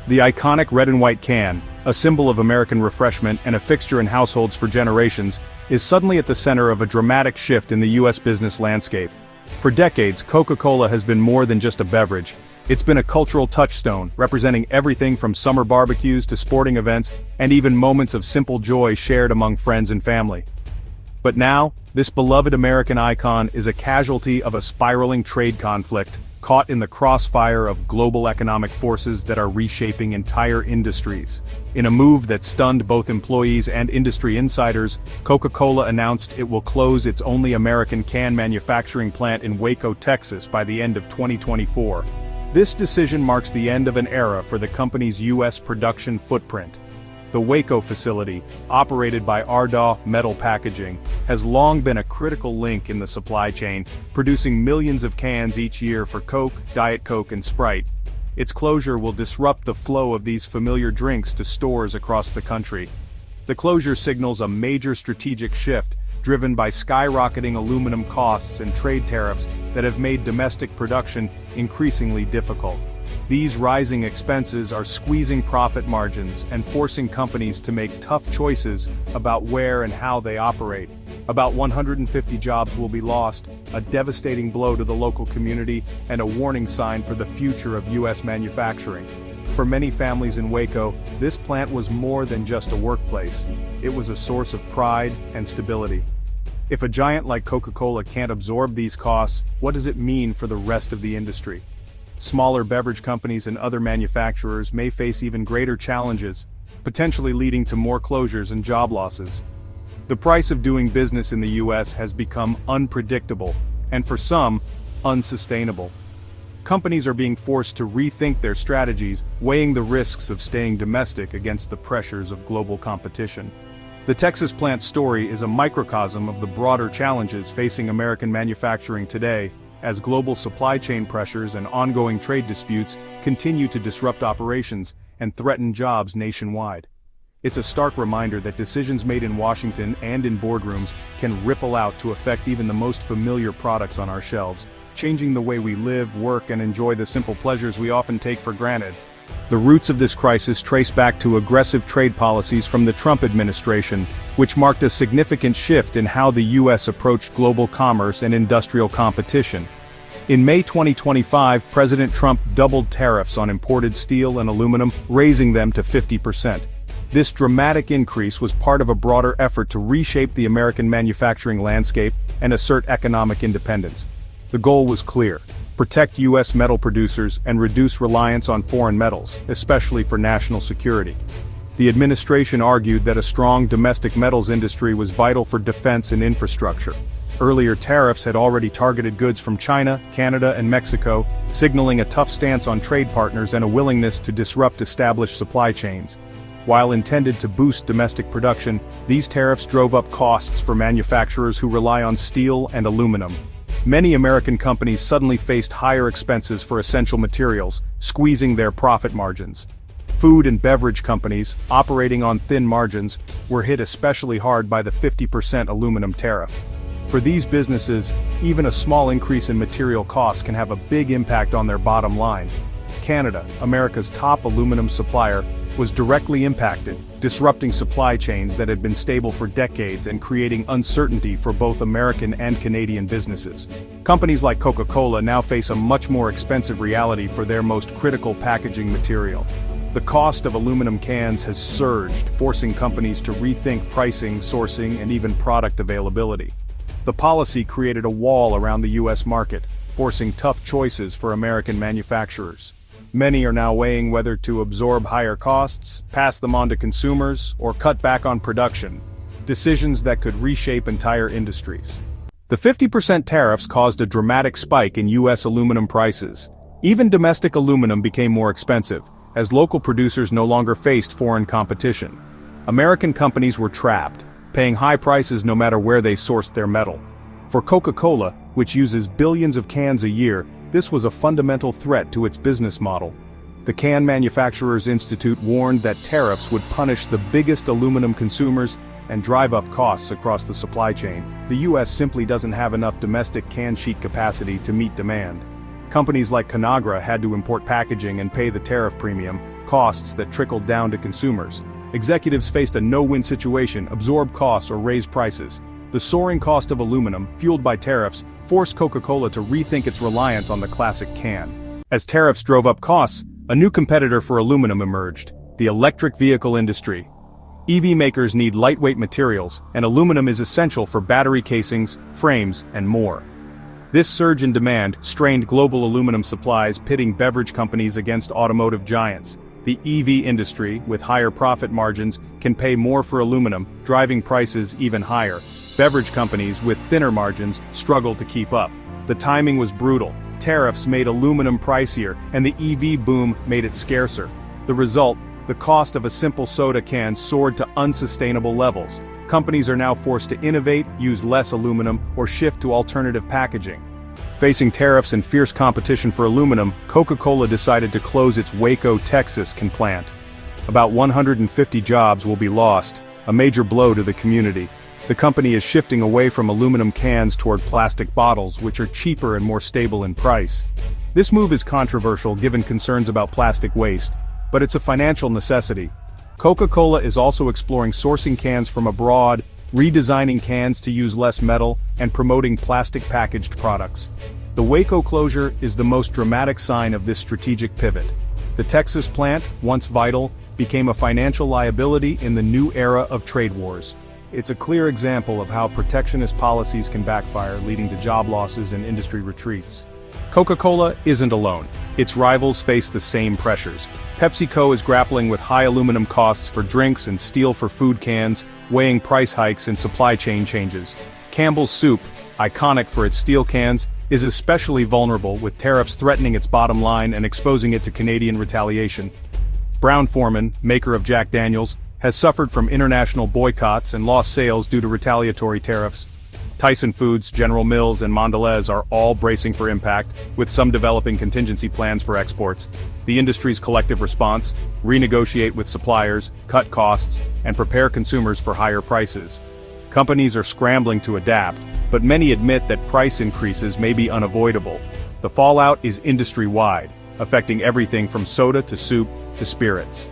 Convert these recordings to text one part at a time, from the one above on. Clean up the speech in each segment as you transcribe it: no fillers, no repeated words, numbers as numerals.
The iconic red and white can, a symbol of American refreshment and a fixture in households for generations, is suddenly at the center of a dramatic shift in the U.S. business landscape. For decades, Coca-Cola has been more than just a beverage. It's been a cultural touchstone, representing everything from summer barbecues to sporting events, and even moments of simple joy shared among friends and family. But now, this beloved American icon is a casualty of a spiraling trade conflict, caught in the crossfire of global economic forces that are reshaping entire industries. In a move that stunned both employees and industry insiders, Coca-Cola announced it will close its only American can manufacturing plant in Waco, Texas by the end of 2024. This decision marks the end of an era for the company's U.S. production footprint. The Waco facility, operated by Ardagh Metal Packaging, has long been a critical link in the supply chain, producing millions of cans each year for Coke, Diet Coke and Sprite. Its closure will disrupt the flow of these familiar drinks to stores across the country. The closure signals a major strategic shift, driven by skyrocketing aluminum costs and trade tariffs that have made domestic production increasingly difficult. These rising expenses are squeezing profit margins and forcing companies to make tough choices about where and how they operate. About 150 jobs will be lost, a devastating blow to the local community and a warning sign for the future of U.S. manufacturing. For many families in Waco, this plant was more than just a workplace. It was a source of pride and stability. If a giant like Coca-Cola can't absorb these costs, what does it mean for the rest of the industry? Smaller beverage companies and other manufacturers may face even greater challenges, potentially leading to more closures and job losses. The price of doing business in the U.S. has become unpredictable, and for some, unsustainable. Companies are being forced to rethink their strategies, weighing the risks of staying domestic against the pressures of global competition. The Texas plant's story is a microcosm of the broader challenges facing American manufacturing today, as global supply chain pressures and ongoing trade disputes continue to disrupt operations and threaten jobs nationwide. It's a stark reminder that decisions made in Washington and in boardrooms can ripple out to affect even the most familiar products on our shelves, changing the way we live, work, and enjoy the simple pleasures we often take for granted. The roots of this crisis trace back to aggressive trade policies from the Trump administration, which marked a significant shift in how the U.S. approached global commerce and industrial competition. In May 2025, President Trump doubled tariffs on imported steel and aluminum, raising them to 50%. This dramatic increase was part of a broader effort to reshape the American manufacturing landscape and assert economic independence. The goal was clear: protect U.S. metal producers and reduce reliance on foreign metals, especially for national security. The administration argued that a strong domestic metals industry was vital for defense and infrastructure. Earlier tariffs had already targeted goods from China, Canada, and Mexico, signaling a tough stance on trade partners and a willingness to disrupt established supply chains. While intended to boost domestic production, these tariffs drove up costs for manufacturers who rely on steel and aluminum. Many American companies suddenly faced higher expenses for essential materials, squeezing their profit margins. Food and beverage companies, operating on thin margins, were hit especially hard by the 50% aluminum tariff. For these businesses, even a small increase in material costs can have a big impact on their bottom line. Canada, America's top aluminum supplier, was directly impacted, disrupting supply chains that had been stable for decades and creating uncertainty for both American and Canadian businesses. Companies like Coca-Cola now face a much more expensive reality for their most critical packaging material. The cost of aluminum cans has surged, forcing companies to rethink pricing, sourcing, and even product availability. The policy created a wall around the U.S. market, forcing tough choices for American manufacturers. Many are now weighing whether to absorb higher costs, pass them on to consumers, or cut back on production, decisions that could reshape entire industries. The 50% tariffs caused a dramatic spike in U.S. aluminum prices. Even domestic aluminum became more expensive, as local producers no longer faced foreign competition. American companies were trapped, paying high prices no matter where they sourced their metal. For Coca-Cola, which uses billions of cans a year, this was a fundamental threat to its business model. The Can Manufacturers Institute warned that tariffs would punish the biggest aluminum consumers and drive up costs across the supply chain. The U.S. simply doesn't have enough domestic can sheet capacity to meet demand. Companies like Conagra had to import packaging and pay the tariff premium, costs that trickled down to consumers. Executives faced a no-win situation: absorb costs or raise prices. The soaring cost of aluminum, fueled by tariffs, forced Coca-Cola to rethink its reliance on the classic can. As tariffs drove up costs, a new competitor for aluminum emerged: the electric vehicle industry. EV makers need lightweight materials, and aluminum is essential for battery casings, frames, and more. This surge in demand strained global aluminum supplies, pitting beverage companies against automotive giants. The EV industry, with higher profit margins, can pay more for aluminum, driving prices even higher. Beverage companies, with thinner margins, struggled to keep up. The timing was brutal. Tariffs made aluminum pricier, and the EV boom made it scarcer. The result: the cost of a simple soda can soared to unsustainable levels. Companies are now forced to innovate, use less aluminum, or shift to alternative packaging. Facing tariffs and fierce competition for aluminum, Coca-Cola decided to close its Waco, Texas plant. About 150 jobs will be lost, a major blow to the community. The company is shifting away from aluminum cans toward plastic bottles, which are cheaper and more stable in price. This move is controversial given concerns about plastic waste, but it's a financial necessity. Coca-Cola is also exploring sourcing cans from abroad, redesigning cans to use less metal, and promoting plastic-packaged products. The Waco closure is the most dramatic sign of this strategic pivot. The Texas plant, once vital, became a financial liability in the new era of trade wars. It's a clear example of how protectionist policies can backfire, leading to job losses and industry retreats. Coca-Cola isn't alone. Its rivals face the same pressures. PepsiCo is grappling with high aluminum costs for drinks and steel for food cans, weighing price hikes and supply chain changes. Campbell's Soup, iconic for its steel cans, is especially vulnerable, with tariffs threatening its bottom line and exposing it to Canadian retaliation. Brown-Forman, maker of Jack Daniels, has suffered from international boycotts and lost sales due to retaliatory tariffs. Tyson Foods, General Mills, and Mondelez are all bracing for impact, with some developing contingency plans for exports. The industry's collective response: renegotiate with suppliers, cut costs, and prepare consumers for higher prices. Companies are scrambling to adapt, but many admit that price increases may be unavoidable. The fallout is industry-wide, affecting everything from soda to soup to spirits.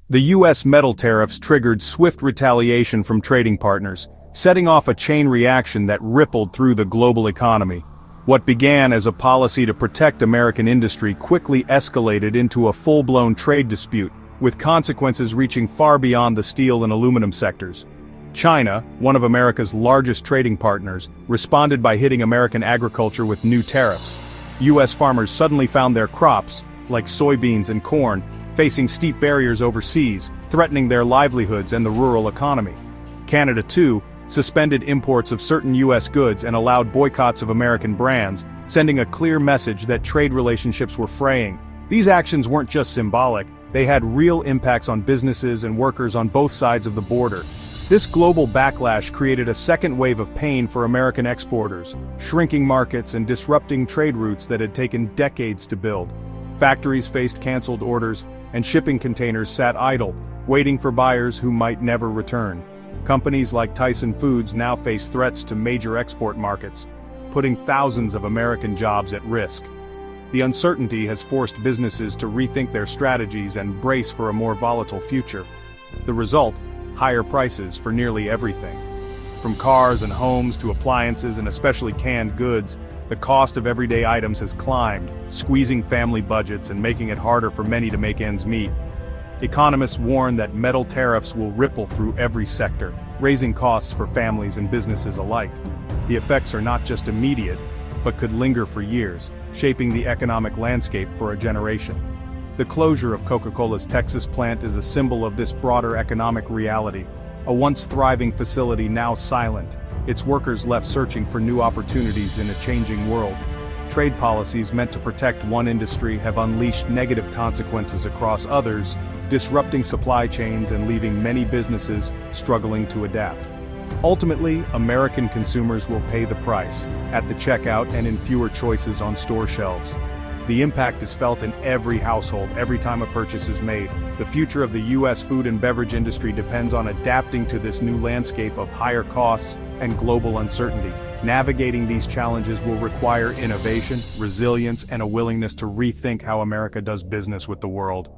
The U.S. metal tariffs triggered swift retaliation from trading partners, setting off a chain reaction that rippled through the global economy. What began as a policy to protect American industry quickly escalated into a full-blown trade dispute, with consequences reaching far beyond the steel and aluminum sectors. China, one of America's largest trading partners, responded by hitting American agriculture with new tariffs. U.S. farmers suddenly found their crops, like soybeans and corn, facing steep barriers overseas, threatening their livelihoods and the rural economy. Canada, too, suspended imports of certain U.S. goods and allowed boycotts of American brands, sending a clear message that trade relationships were fraying. These actions weren't just symbolic, they had real impacts on businesses and workers on both sides of the border. This global backlash created a second wave of pain for American exporters, shrinking markets and disrupting trade routes that had taken decades to build. Factories faced canceled orders, and shipping containers sat idle, waiting for buyers who might never return. Companies like Tyson Foods now face threats to major export markets, putting thousands of American jobs at risk. The uncertainty has forced businesses to rethink their strategies and brace for a more volatile future. The result: higher prices for nearly everything. From cars and homes to appliances and especially canned goods, the cost of everyday items has climbed, squeezing family budgets and making it harder for many to make ends meet. Economists warn that metal tariffs will ripple through every sector, raising costs for families and businesses alike. The effects are not just immediate, but could linger for years, shaping the economic landscape for a generation. The closure of Coca-Cola's Texas plant is a symbol of this broader economic reality. A once thriving facility now silent, its workers left searching for new opportunities in a changing world. Trade policies meant to protect one industry have unleashed negative consequences across others, disrupting supply chains and leaving many businesses struggling to adapt. Ultimately, American consumers will pay the price, at the checkout and in fewer choices on store shelves. The impact is felt in every household every time a purchase is made. The future of the U.S. food and beverage industry depends on adapting to this new landscape of higher costs and global uncertainty. Navigating these challenges will require innovation, resilience, and a willingness to rethink how America does business with the world.